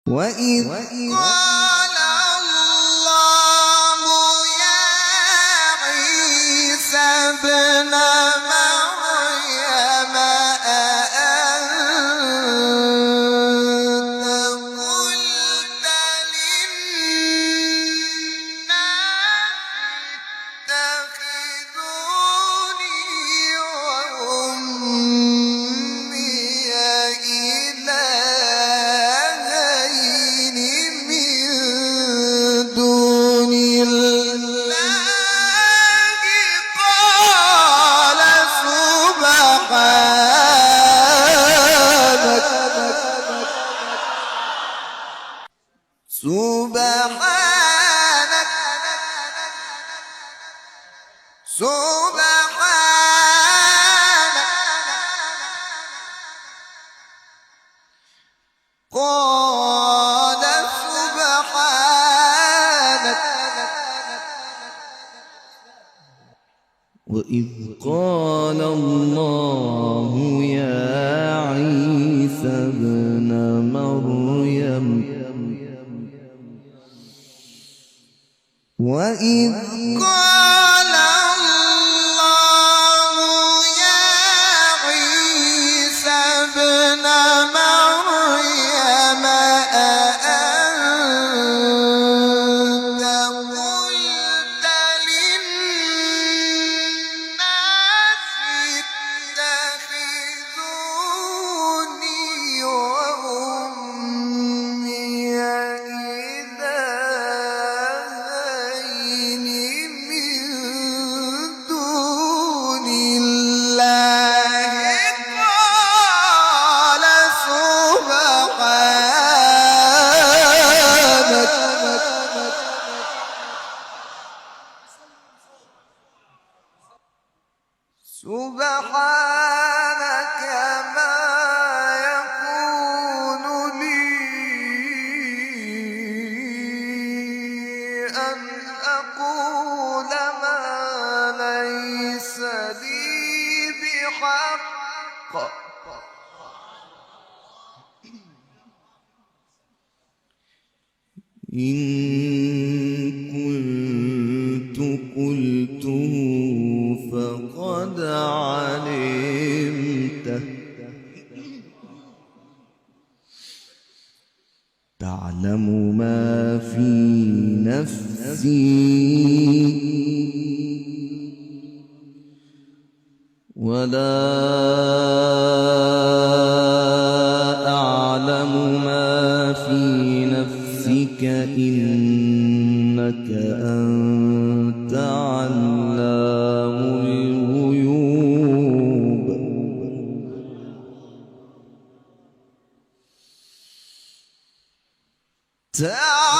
وإذ قال الله يا عيسى ابن مريم أأنت قلت للناس اتخذوني وأمي إلهين من دون الله قال سبحانك قال سبحانك وإذ قال الله يا عيسى ابن مريم وإذ قال الله يا عيسى ابن مريم أأنت قلت للناس اتخذوني وأمي إلهين من دون الله قال سبحانك ما يكون لي أن أقول ما ليس لي بحق إن كنت قلته فقد علمته تعلم ما في نفسي ولا أعلم ما في نفسك إنك أنت علام الغيوب تعالى